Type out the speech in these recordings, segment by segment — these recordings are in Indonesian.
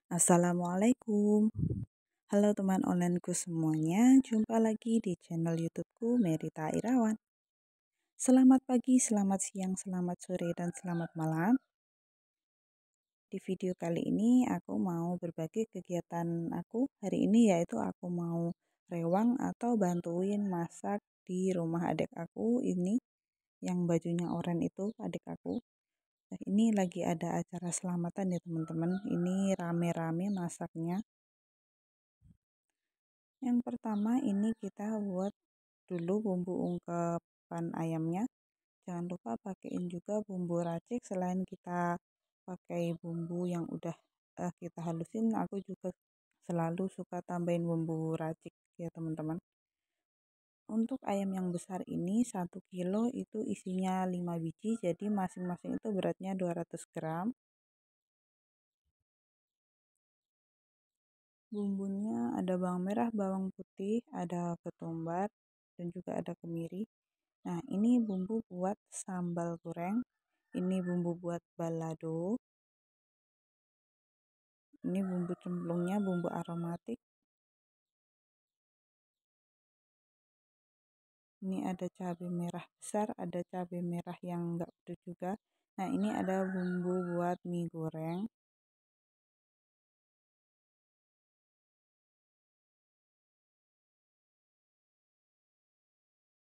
Assalamualaikum. Halo teman onlineku semuanya, jumpa lagi di channel YouTubeku Merita Irawan. Selamat pagi, selamat siang, selamat sore, dan selamat malam. Di video kali ini aku mau berbagi kegiatan aku hari ini, yaitu aku mau rewang atau bantuin masak di rumah adik aku ini yang bajunya oranye itu adik aku. Nah, ini lagi ada acara selamatan ya teman-teman. Ini rame-rame masaknya. Yang pertama ini kita buat dulu bumbu ungkepan ayamnya. Jangan lupa pakaiin juga bumbu racik. Selain kita pakai bumbu yang udah kita halusin, aku juga selalu suka tambahin bumbu racik ya teman-teman. Untuk ayam yang besar ini 1 kilo itu isinya 5 biji, jadi masing-masing itu beratnya 200 gram. Bumbunya ada bawang merah, bawang putih, ada ketumbar, dan juga ada kemiri. Nah, ini bumbu buat sambal goreng. Ini bumbu buat balado. Ini bumbu cemplungnya, bumbu aromatik. Ini ada cabai merah besar, ada cabai merah yang enggak pedas juga. Nah, ini ada bumbu buat mie goreng.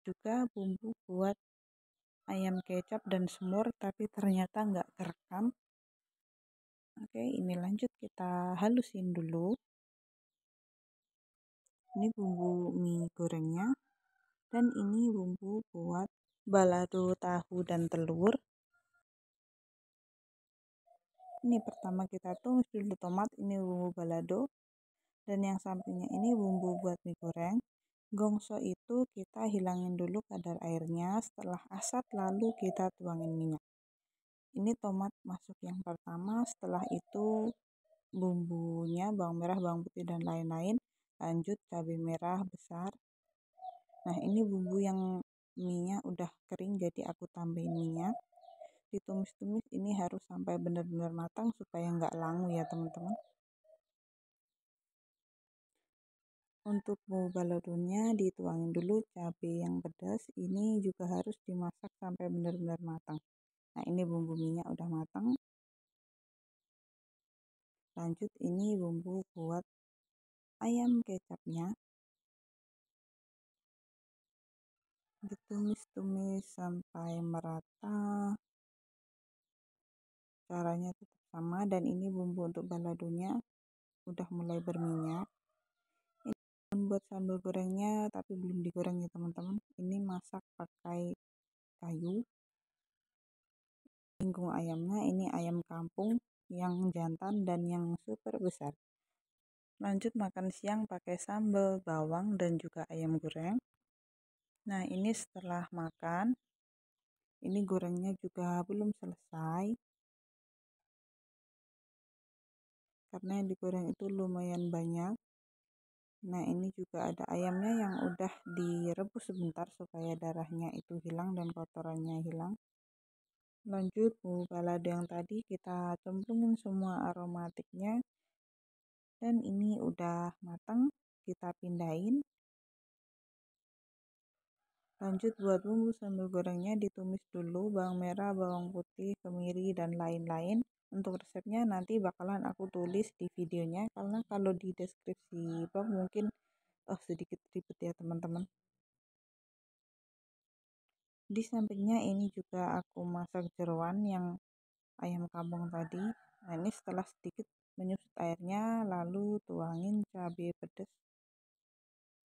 Juga bumbu buat ayam kecap dan semur, tapi ternyata enggak kerekam. Oke, ini lanjut kita halusin dulu. Ini bumbu mie gorengnya, dan ini bumbu buat balado tahu dan telur. Ini pertama kita tumis dulu tomat, ini bumbu balado, dan yang sampingnya ini bumbu buat mie goreng. Gongso itu kita hilangin dulu kadar airnya, setelah asat lalu kita tuangin minyak. Ini tomat masuk yang pertama, setelah itu bumbunya bawang merah, bawang putih, dan lain-lain. Lanjut cabai merah besar. Nah, ini bumbu yang minyak udah kering, jadi aku tambahin minyak. Ditumis-tumis ini harus sampai benar-benar matang supaya nggak langu ya teman-teman. Untuk bumbu baladonya dituangin dulu cabai yang pedas, ini juga harus dimasak sampai benar-benar matang. Nah, ini bumbu minyak udah matang. Lanjut ini bumbu buat ayam kecapnya. Ditumis-tumis sampai merata. Caranya tetap sama, dan ini bumbu untuk baladonya udah mulai berminyak. Ini buat sambal gorengnya tapi belum digoreng ya teman-teman. Ini masak pakai kayu. Ingkung ayamnya ini ayam kampung yang jantan dan yang super besar. Lanjut makan siang pakai sambal bawang dan juga ayam goreng. Nah, ini setelah makan, ini gorengnya juga belum selesai karena yang digoreng itu lumayan banyak. Nah, ini juga ada ayamnya yang udah direbus sebentar supaya darahnya itu hilang dan kotorannya hilang. Lanjut bumbu balado yang tadi kita cemplungin semua aromatiknya, dan ini udah matang, kita pindahin. Lanjut buat bumbu sambal gorengnya, ditumis dulu bawang merah, bawang putih, kemiri, dan lain-lain. Untuk resepnya nanti bakalan aku tulis di videonya, karena kalau di deskripsi box mungkin sedikit ribet ya teman-teman. Di sampingnya ini juga aku masak jeroan yang ayam kampung tadi. Nah, ini setelah sedikit menyusut airnya lalu tuangin cabai pedas.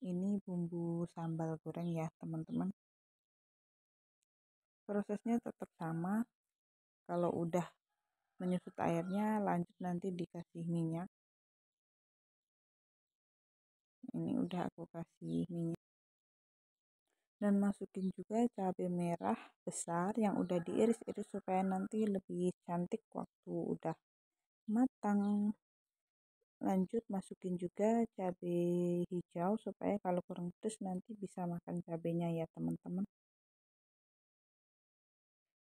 Ini bumbu sambal goreng ya teman-teman. Prosesnya tetap sama. Kalau udah menyusut airnya lanjut nanti dikasih minyak. Ini udah aku kasih minyak, dan masukin juga cabai merah besar yang udah diiris-iris supaya nanti lebih cantik waktu udah matang. Lanjut masukin juga cabai hijau supaya kalau kurang pedas nanti bisa makan cabainya ya teman-teman.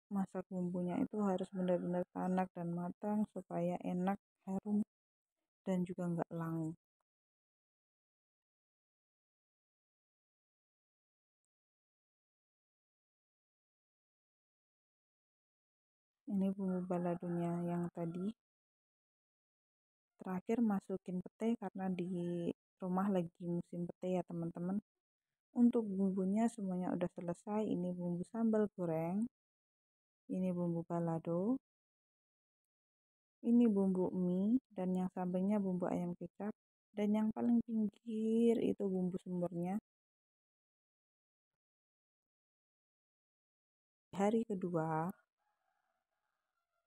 Masak bumbunya itu harus benar-benar tanak dan matang supaya enak, harum. Ini bumbu baladonya yang tadi. Terakhir masukin pete karena di rumah lagi musim pete ya teman-teman. Untuk bumbunya semuanya udah selesai. Ini bumbu sambal goreng, ini bumbu balado, ini bumbu mie, dan yang sampingnya bumbu ayam kecap, dan yang paling pinggir itu bumbu sumbernya. Hari kedua,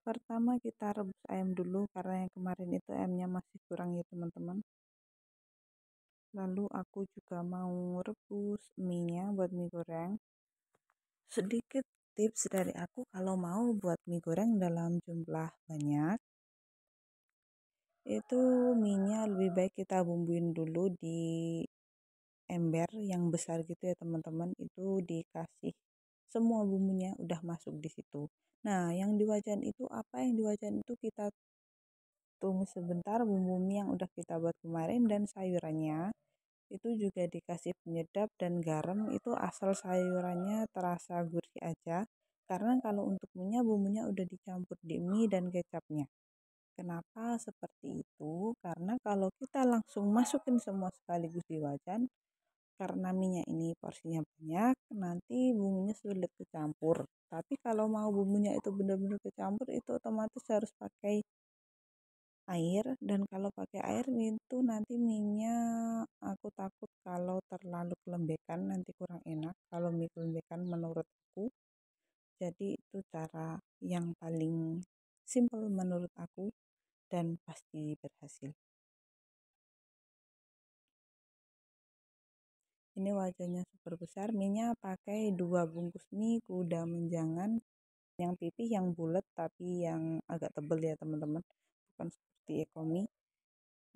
pertama kita rebus ayam dulu karena yang kemarin itu ayamnya masih kurang ya teman-teman. Lalu aku juga mau rebus mie-nya buat mie goreng. Sedikit tips dari aku kalau mau buat mie goreng dalam jumlah banyak, itu mie-nya lebih baik kita bumbuin dulu di ember yang besar gitu ya teman-teman. Itu dikasih semua bumbunya udah masuk di situ. Nah, yang di wajan itu apa? Yang di wajan itu kita tumis sebentar bumbu mie yang udah kita buat kemarin, dan sayurannya itu juga dikasih penyedap dan garam, itu asal sayurannya terasa gurih aja. Karena kalau untuk mie-nya bumbunya udah dicampur di mie dan kecapnya. Kenapa seperti itu? Karena kalau kita langsung masukin semua sekaligus di wajan, karena minyak ini porsinya banyak, nanti bumbunya sulit kecampur. Tapi kalau mau bumbunya itu benar-benar kecampur, itu otomatis harus pakai air, dan kalau pakai air itu nanti minyak aku takut kalau terlalu kelembekan nanti kurang enak kalau mie kelembekan menurut aku. Jadi itu cara yang paling simple menurut aku dan pasti berhasil. Ini wajannya super besar, minyak pakai 2 bungkus mie kuda menjangan, yang pipih yang bulat tapi yang agak tebal ya teman-teman, bukan seperti ekomi.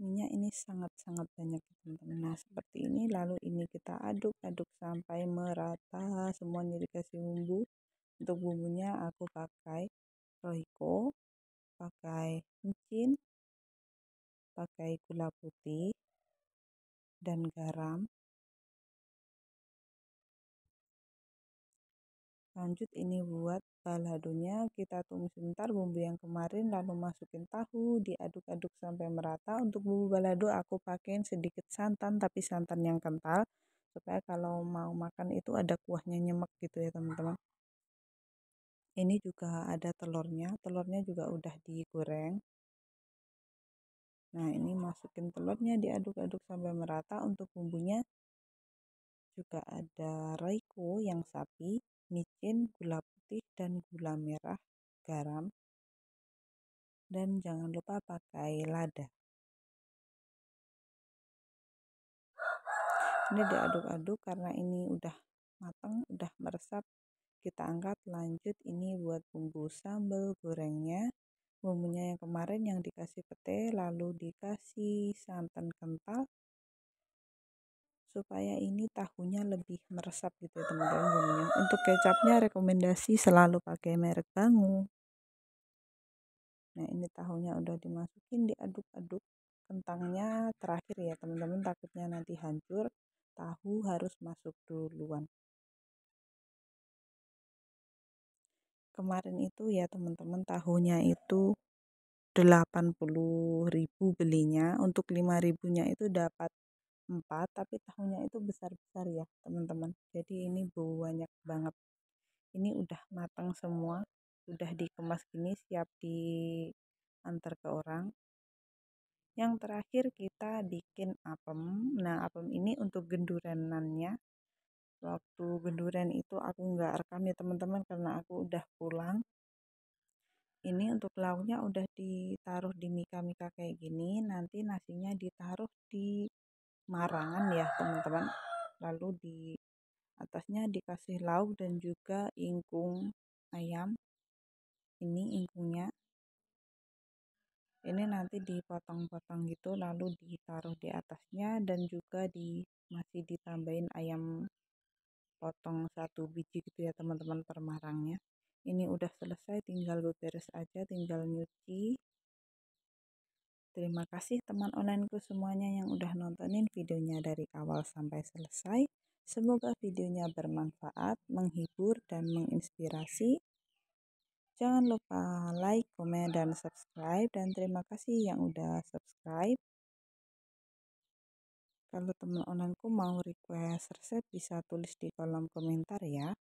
Minyak ini sangat-sangat banyak teman-teman. Nah seperti ini, lalu ini kita aduk-aduk sampai merata semuanya dikasih bumbu. Untuk bumbunya aku pakai roiko, pakai micin, pakai gula putih, dan garam. Lanjut ini buat baladonya, kita tumis sebentar bumbu yang kemarin, lalu masukin tahu, diaduk-aduk sampai merata. Untuk bumbu balado aku pakein sedikit santan, tapi santan yang kental supaya kalau mau makan itu ada kuahnya nyemek gitu ya teman-teman. Ini juga ada telurnya, telurnya juga udah digoreng. Nah ini masukin telurnya, diaduk-aduk sampai merata. Untuk bumbunya juga ada roiko yang sapi, micin, gula putih, dan gula merah, garam, dan jangan lupa pakai lada. Ini diaduk-aduk karena ini udah matang, udah meresap. Kita angkat, lanjut ini buat bumbu sambal gorengnya. Bumbunya yang kemarin yang dikasih pete, lalu dikasih santan kental supaya ini tahunya lebih meresap gitu ya teman-teman bumbunya. Untuk kecapnya rekomendasi selalu pakai merek Bangu. Nah ini tahunya udah dimasukin, diaduk-aduk. Kentangnya terakhir ya teman-teman, takutnya nanti hancur. Tahu harus masuk duluan. Kemarin itu ya teman-teman, tahunya itu 80.000 belinya. Untuk 5.000-nya itu dapat 4, tapi tahunya itu besar-besar ya teman-teman. Jadi ini banyak banget. Ini udah matang semua, udah dikemas gini, siap diantar ke orang. Yang terakhir kita bikin apem. Nah apem ini untuk gendurenannya, waktu genduren itu aku nggak rekam ya teman-teman karena aku udah pulang. Ini untuk lauknya udah ditaruh di mika-mika kayak gini, nanti nasinya ditaruh di marangan ya teman-teman, lalu di atasnya dikasih lauk dan juga ingkung ayam. Ini ingkungnya ini nanti dipotong-potong gitu lalu ditaruh di atasnya, dan juga masih ditambahin ayam potong 1 biji gitu ya teman-teman per marangnya. Ini udah selesai, tinggal beberes aja, tinggal nyuci. Terima kasih teman onlineku semuanya yang udah nontonin videonya dari awal sampai selesai. Semoga videonya bermanfaat, menghibur, dan menginspirasi. Jangan lupa like, komen, dan subscribe. Dan terima kasih yang udah subscribe. Kalau teman onlineku mau request resep bisa tulis di kolom komentar ya.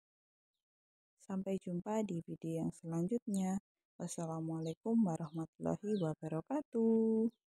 Sampai jumpa di video yang selanjutnya. Wassalamualaikum warahmatullahi wabarakatuh.